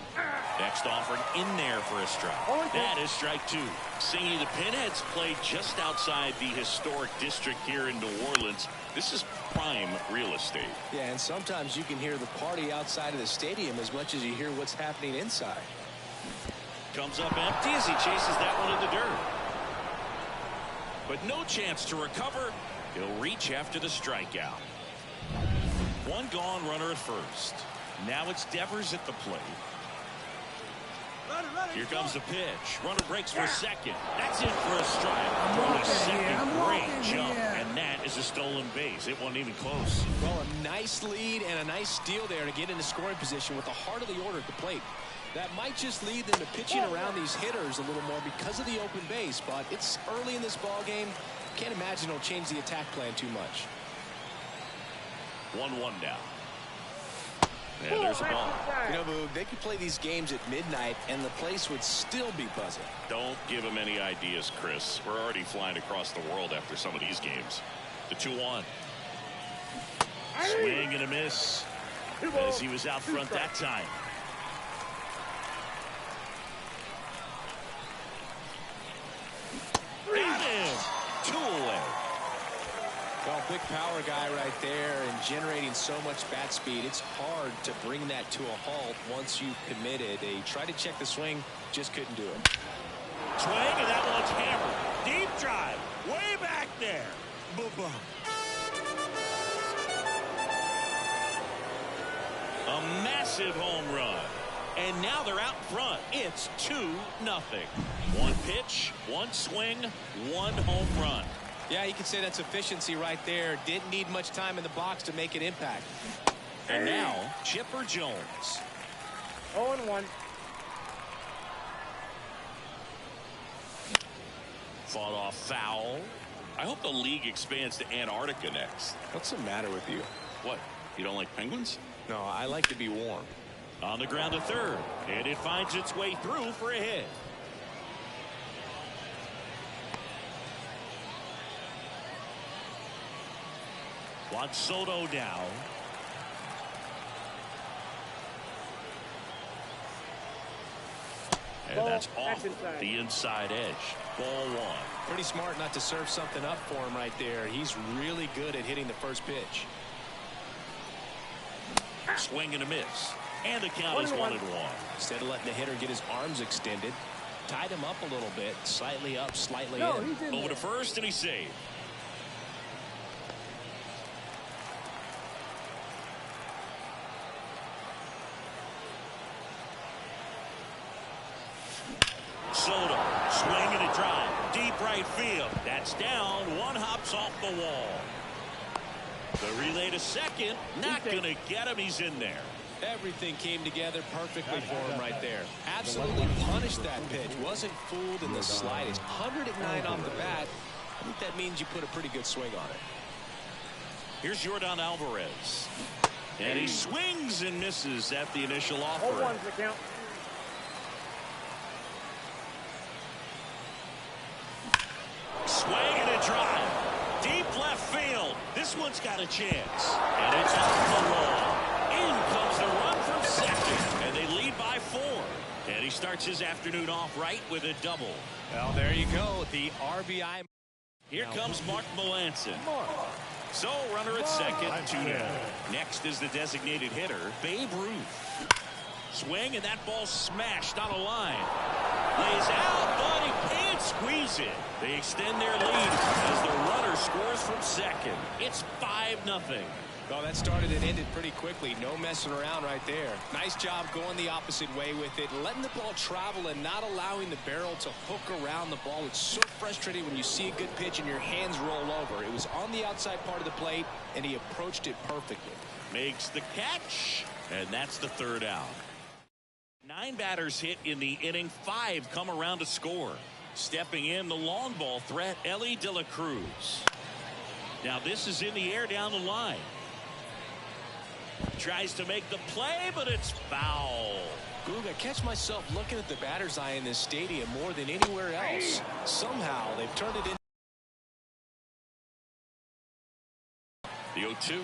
Speaker 1: Next offering in there for a strike. That is strike two. Seeing the Pinheads play just outside the historic district here in New Orleans. This is prime real estate.
Speaker 2: Yeah, and sometimes you can hear the party outside of the stadium as much as you hear what's happening inside.
Speaker 1: Comes up empty as he chases that one in the dirt. But no chance to recover. He'll reach after the strikeout. One gone, runner at first. Now it's Devers at the plate. Here comes the pitch. Runner breaks for second. That's in for a strike. From a second, great jump. And that is a stolen base. It wasn't even close.
Speaker 2: Well, a nice lead and a nice steal there to get into scoring position with the heart of the order at the plate. That might just lead them to pitching around these hitters a little more because of the open base, but it's early in this ball game. Can't imagine it'll change the attack plan too much.
Speaker 1: 1-1 now. Yeah, there's a ball.
Speaker 2: You know, Boog, they could play these games at midnight and the place would still be buzzing.
Speaker 1: Don't give them any ideas, Chris. We're already flying across the world after some of these games. The 2-1. Swing and a miss as he was out front that time. Got him. 2 away.
Speaker 2: Well, big power guy right there and generating so much bat speed. It's hard to bring that to a halt once you've committed. They tried to check the swing, just couldn't do it.
Speaker 1: Swing, and that one's hammered. Deep drive. Way back there. Boom. A massive home run. And now they're out front. It's 2-0. One pitch, one swing, one home run.
Speaker 2: Yeah, you can say that's efficiency right there. Didn't need much time in the box to make an impact.
Speaker 1: And now, Chipper Jones.
Speaker 4: 0-1.
Speaker 1: Fought off foul. I hope the league expands to Antarctica next.
Speaker 2: What's the matter with you?
Speaker 1: What? You don't like penguins?
Speaker 2: No, I like to be warm.
Speaker 1: On the ground to third. And it finds its way through for a hit. Juan Soto now. And that's off the inside edge. Ball one.
Speaker 2: Pretty smart not to serve something up for him right there. He's really good at hitting the first pitch.
Speaker 1: Swing and a miss. And the count is 1-1.
Speaker 2: Instead of letting the hitter get his arms extended, tied him up a little bit, slightly up, slightly in.
Speaker 1: Over to first, and he's saved. Soto, swing and a drive, deep right field. That's down. One hops off the wall. The relay to second, not going to get him. He's in there.
Speaker 2: Everything came together perfectly for him right there. Absolutely punished that pitch. Wasn't fooled in the slightest. 109 off the bat. I think that means you put a pretty good swing on it.
Speaker 1: Here's Yordan Alvarez. And he swings and misses at the initial offer.
Speaker 4: 0-1's the count.
Speaker 1: Swing and a drive. Deep left field. This one's got a chance. And it's off the wall. In comes the run from second. And they lead by 4. And he starts his afternoon off right with a double.
Speaker 2: Well, there you go. The RBI.
Speaker 1: Here comes Mark Melancon. So, runner at second, 2-0. Next is the designated hitter, Babe Ruth. Swing, and that ball smashed on a line. Lays out, but he can't squeeze it. They extend their lead as the runner scores from second. It's 5-0.
Speaker 2: Well, that started and ended pretty quickly. No messing around right there. Nice job going the opposite way with it, letting the ball travel and not allowing the barrel to hook around the ball. It's so frustrating when you see a good pitch and your hands roll over. It was on the outside part of the plate, and he approached it perfectly.
Speaker 1: Makes the catch, and that's the third out. 9 batters hit in the inning. 5 come around to score. Stepping in, the long ball threat, Ellie De La Cruz. Now this is in the air down the line. Tries to make the play, but it's foul.
Speaker 2: Boog, I catch myself looking at the batter's eye in this stadium more than anywhere else. Somehow they've turned it in.
Speaker 1: The 0-2.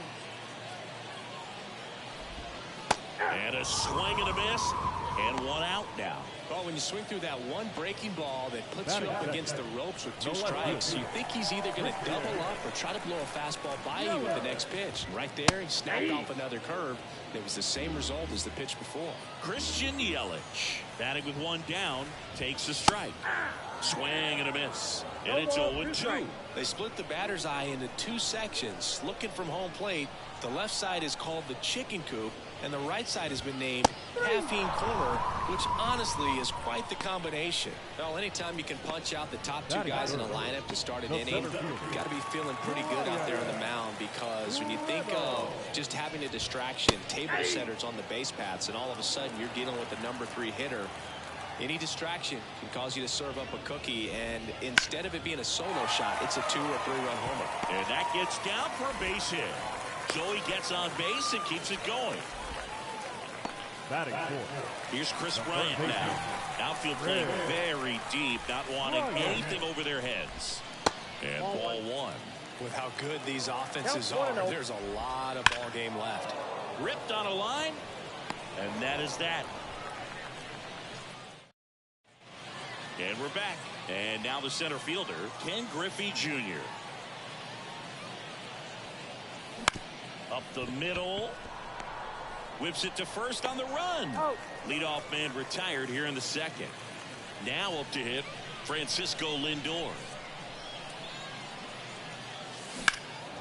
Speaker 1: And a swing and a miss. And 1 out now.
Speaker 2: Well, when you swing through that one breaking ball that puts you up against the ropes with 2 strikes, you think he's either going to double up or try to blow a fastball by you with the next pitch. And right there, he snapped off another curve. It was the same result as the pitch before.
Speaker 1: Christian Yelich, batting with 1 down, takes a strike. Swing and a miss. And it's 0-2.
Speaker 2: They split the batter's eye into 2 sections. Looking from home plate, the left side is called the chicken coop, and the right side has been named caffeine corner, which honestly is quite the combination. Well, anytime you can punch out the top 2 guys in a lineup to start an inning, you've got to be feeling pretty good out there on the mound, because when you think of just having a distraction, table setters on the base paths, and all of a sudden you're dealing with the number 3 hitter, any distraction can cause you to serve up a cookie, and instead of it being a solo shot, it's a 2- or 3-run homer.
Speaker 1: And that gets down for a base hit. Joey gets on base and keeps it going.
Speaker 3: Batting 4th.
Speaker 1: Here's Chris Bryant now. Outfield playing very deep, not wanting anything over their heads. And ball 1.
Speaker 2: With how good these offenses are, there's a lot of ball game left.
Speaker 1: Ripped on a line, and that is that. And we're back. And now the center fielder, Ken Griffey Jr. Up the middle. Whips it to first on the run. Leadoff man retired here in the 2nd. Now up to hit Francisco Lindor.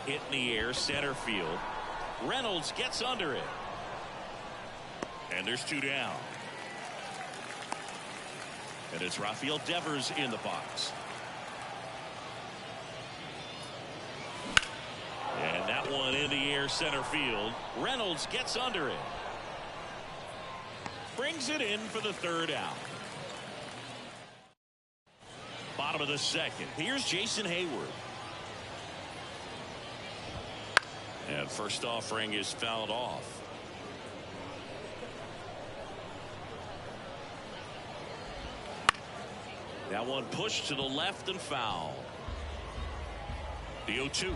Speaker 1: Hit in the air, center field. Reynolds gets under it. And there's 2 down. And it's Rafael Devers in the box. And that one in the air, center field. Reynolds gets under it. Brings it in for the 3rd out. Bottom of the 2nd. Here's Jason Hayward. And first offering is fouled off. That one pushed to the left and foul. The 0-2.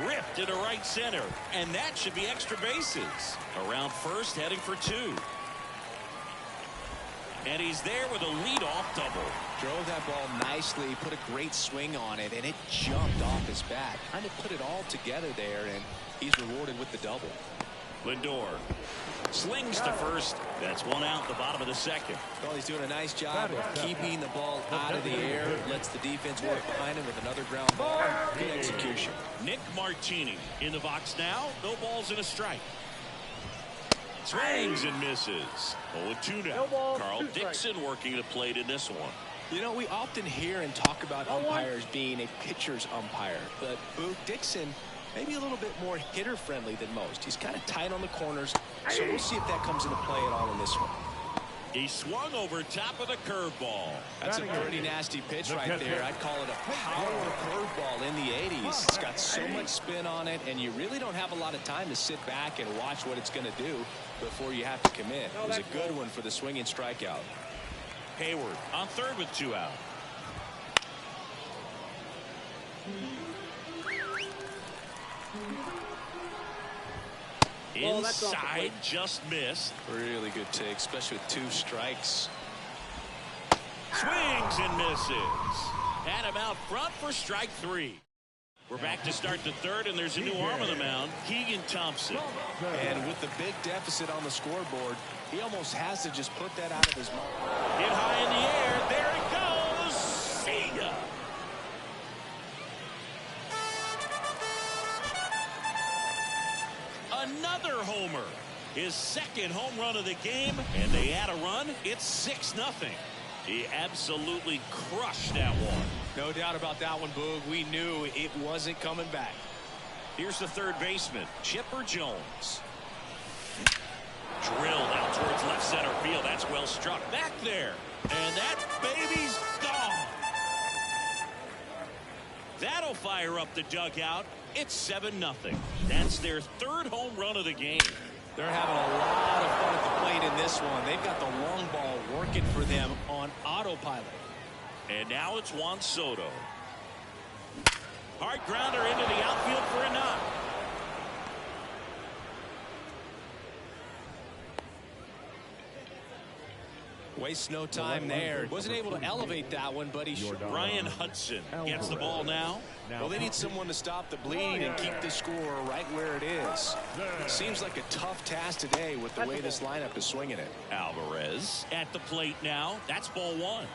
Speaker 1: Ripped into right center, and that should be extra bases. Around first, heading for 2. And he's there with a leadoff double.
Speaker 2: Drove that ball nicely, put a great swing on it, and it jumped off his bat. Kind of put it all together there, and he's rewarded with the double.
Speaker 1: Lindor slings to first. That's 1 out, the bottom of the 2nd.
Speaker 2: Well, he's doing a nice job of keeping the ball out of the air. Lets the defense work behind him with another ground ball. Good execution.
Speaker 1: Nick Martini in the box now. No balls and a strike. Swings and misses. 0-2 now. Carl Dixon working the plate in this one.
Speaker 2: You know, we often hear and talk about umpires being a pitcher's umpire, but Boog Dixon maybe a little bit more hitter friendly than most. He's kind of tight on the corners, so we'll see if that comes into play at all in this one.
Speaker 1: He swung over top of the curveball.
Speaker 2: That's a pretty nasty pitch right there. I'd call it a power curveball in the 80s. It's got so much spin on it, and you really don't have a lot of time to sit back and watch what it's going to do before you have to commit. It was a good one for the swinging strikeout.
Speaker 1: Hayward on 3rd with 2 out. Inside, just missed.
Speaker 2: Really good take, especially with 2 strikes.
Speaker 1: Swings and misses. Had him out front for strike 3. We're back to start the 3rd, and there's a new arm on the mound, Keegan Thompson.
Speaker 2: And with the big deficit on the scoreboard, he almost has to just put that out of his mind.
Speaker 1: Hit high in the air. There it goes. See ya. home run of the game, and they add a run. It's 6-0. He absolutely crushed that one.
Speaker 2: No doubt about that one, Boog. We knew it wasn't coming back.
Speaker 1: Here's the third baseman, Chipper Jones. Drilled out towards left center field. That's well struck. Back there. And that baby's gone. That'll fire up the dugout. It's 7-0. That's their third home run of the game.
Speaker 2: They're having a lot of fun at the plate in this one. They've got the long ball working for them on autopilot.
Speaker 1: And now it's Juan Soto. Hard grounder into the outfield for a knock.
Speaker 2: Wastes no time there. Wasn't able to elevate that one, but he should.
Speaker 1: Ryan Hudson gets the ball now.
Speaker 2: Well, they need someone to stop the bleed and keep the score right where it is. Seems like a tough task today with the way this lineup is swinging it.
Speaker 1: Alvarez at the plate now. That's ball one.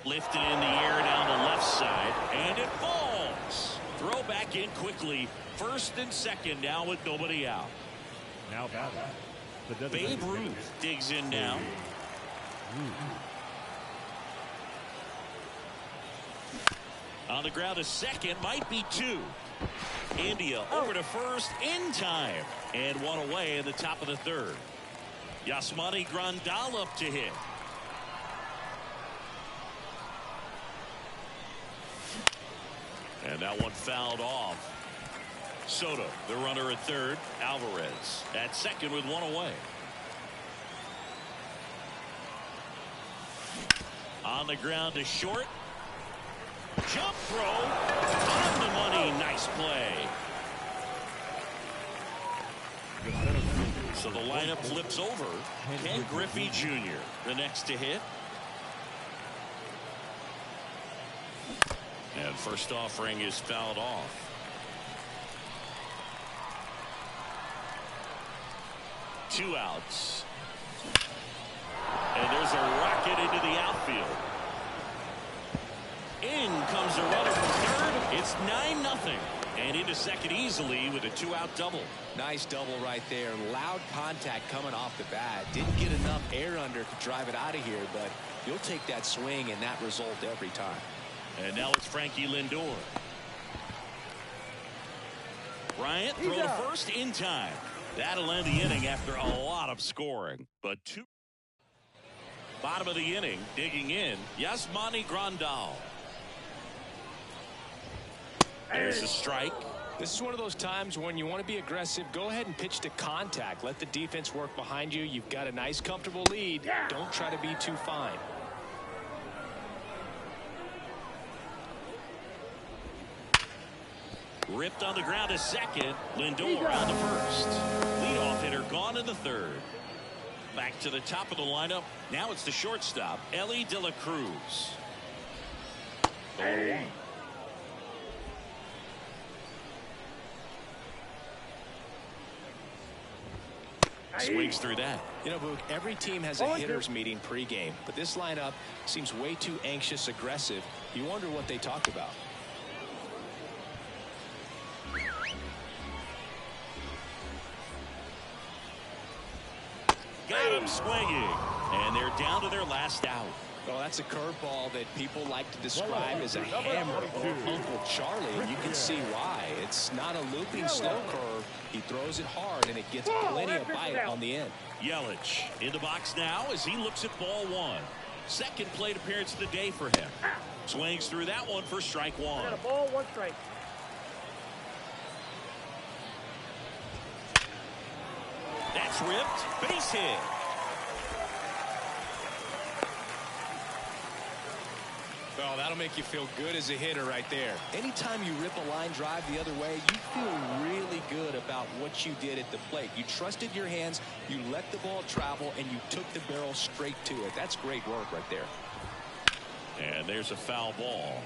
Speaker 1: Lifted in the air down the left side, and it falls. Throw back in quickly. First and second now with nobody out.
Speaker 3: Now batting.
Speaker 1: Babe Ruth digs in now. On the ground, a second, might be two. India over to first in time, and one away in the top of the third. Yasmani Grandal up to hit. And that one fouled off. Soto, the runner at third. Alvarez at second with one away. On the ground to short. Jump throw. On the money. Nice play. So the lineup flips over. Ken Griffey Jr. the next to hit. And first offering is fouled off. Two outs. And there's a rocket into the outfield. In comes the runner from third. It's 9-0. And into second easily with a two-out double.
Speaker 2: Nice double right there. Loud contact coming off the bat. Didn't get enough air under to drive it out of here, but you'll take that swing and that result every time.
Speaker 1: And now it's Frankie Lindor. Bryant throw to first in time. That'll end the inning after a lot of scoring. But two. Bottom of the inning, digging in, Yasmani Grandal. There's a strike.
Speaker 2: This is one of those times when you want to be aggressive. Go ahead and pitch to contact. Let the defense work behind you. You've got a nice, comfortable lead. Don't try to be too fine.
Speaker 1: Ripped on the ground to second. Lindor on to first. Leadoff hitter gone in the third. Back to the top of the lineup. Now it's the shortstop, Ellie De La Cruz. 0-1. Swings through that.
Speaker 2: You know, Boog, every team has a hitters meeting pregame, but this lineup seems way too anxious, aggressive. You wonder what they talk about.
Speaker 1: Got him swinging. And they're down to their last out.
Speaker 2: Well, that's a curveball that people like to describe as a hammer or Uncle Charlie, and you can see why. It's not a looping slow curve. He throws it hard, and it gets plenty of bite on the end.
Speaker 1: Yelich in the box now as he looks at ball one. Second plate appearance of the day for him. Swings through that one for strike one.
Speaker 4: Got a ball, one strike.
Speaker 1: That's ripped. Base hit.
Speaker 2: Well, that'll make you feel good as a hitter right there. Anytime you rip a line drive the other way, you feel really good about what you did at the plate. You trusted your hands, you let the ball travel, and you took the barrel straight to it. That's great work right there.
Speaker 1: And there's a foul ball.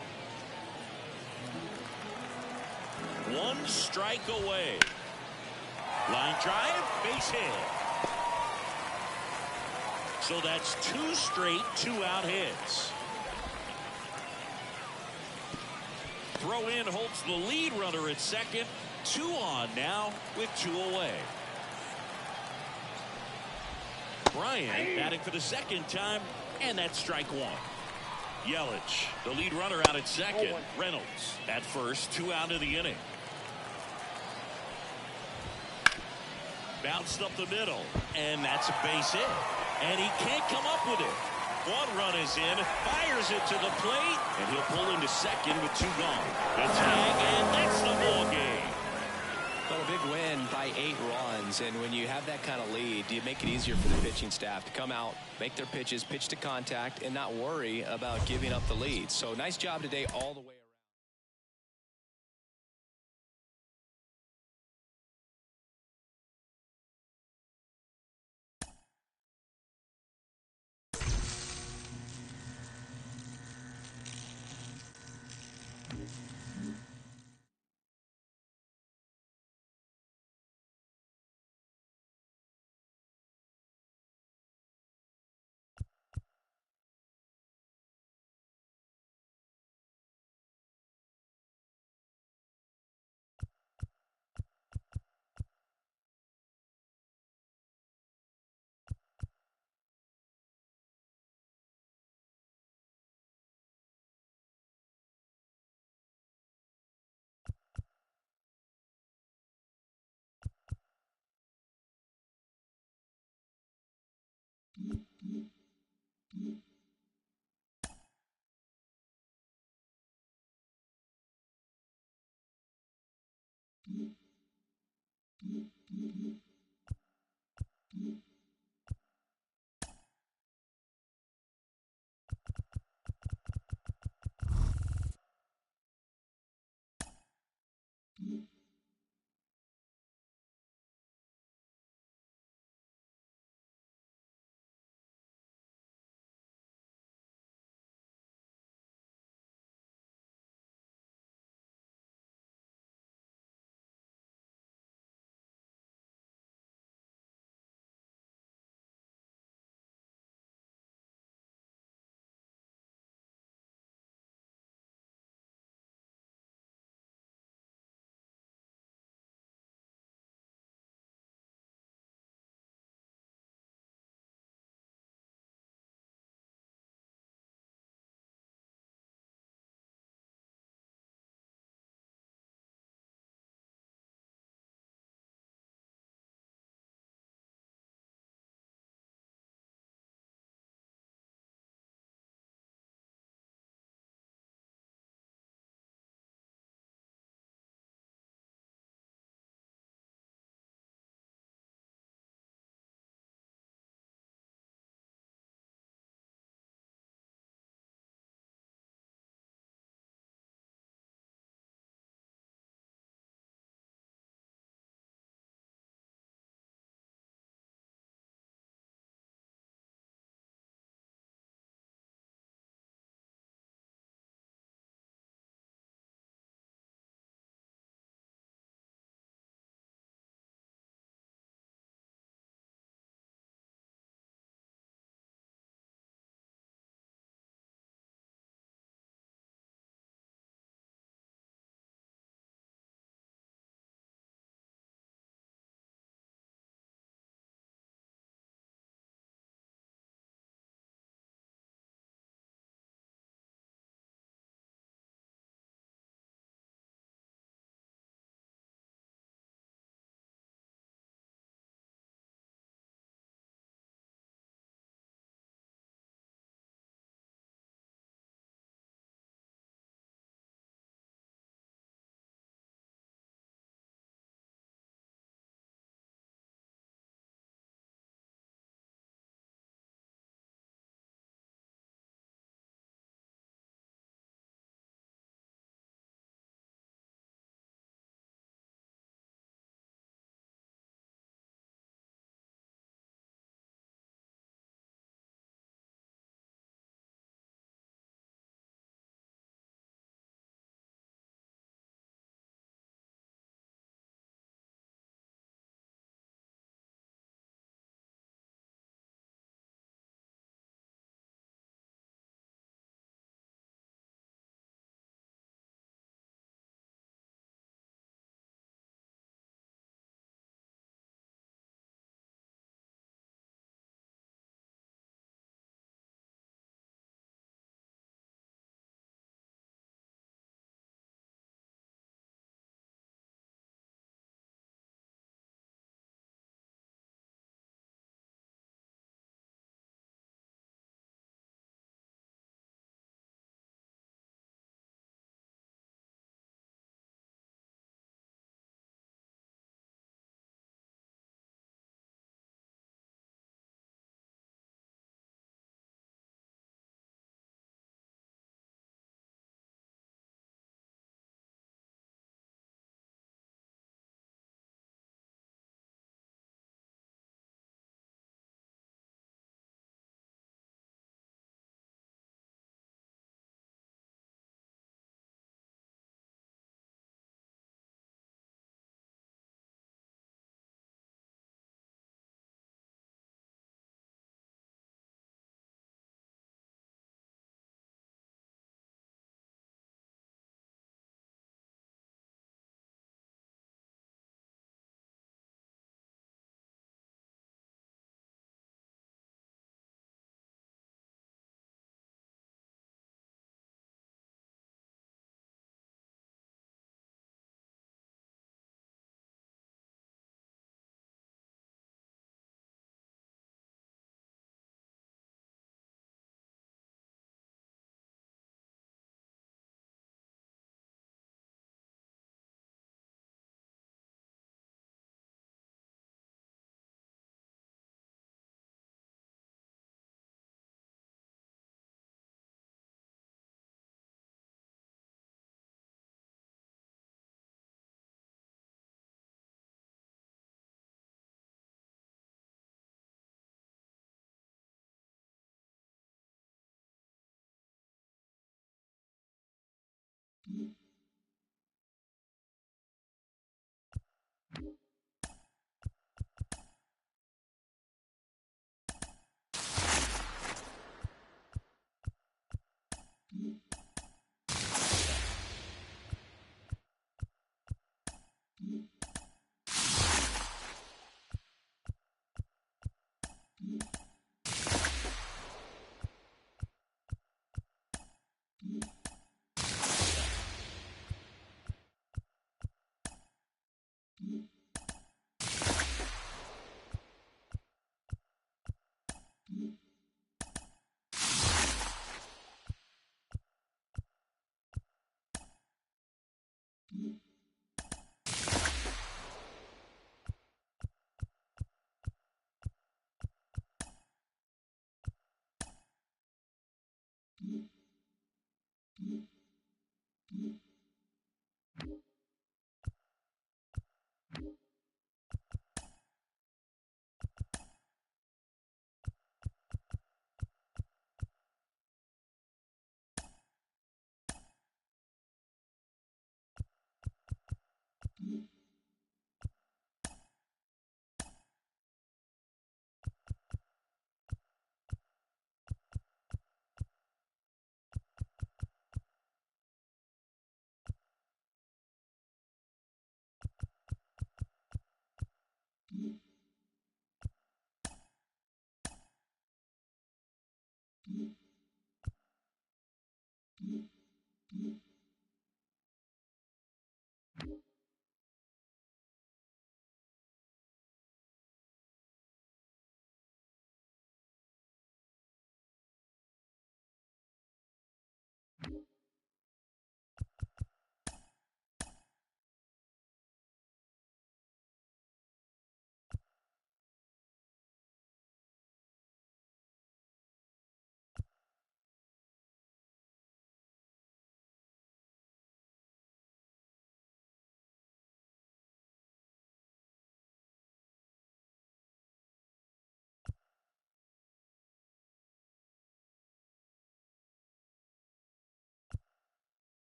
Speaker 1: One strike away. Line drive, base hit. So that's two straight two-out hits. Throw in holds the lead runner at second. 2 on now with 2 away. Bryant batting for the second time, and that's strike 1. Yelich, the lead runner, out at second. Reynolds at first, 2 out of the inning. Bounced up the middle, and that's a base hit. And he can't come up with it. 1 run is in, fires it to the plate, and he'll pull into second with 2 gone. The tag, and that's the ball game.
Speaker 2: Well, a big win by 8 runs, and when you have that kind of lead, you make it easier for the pitching staff to come out, make their pitches, pitch to contact, and not worry about giving up the lead. So nice job today all the way around.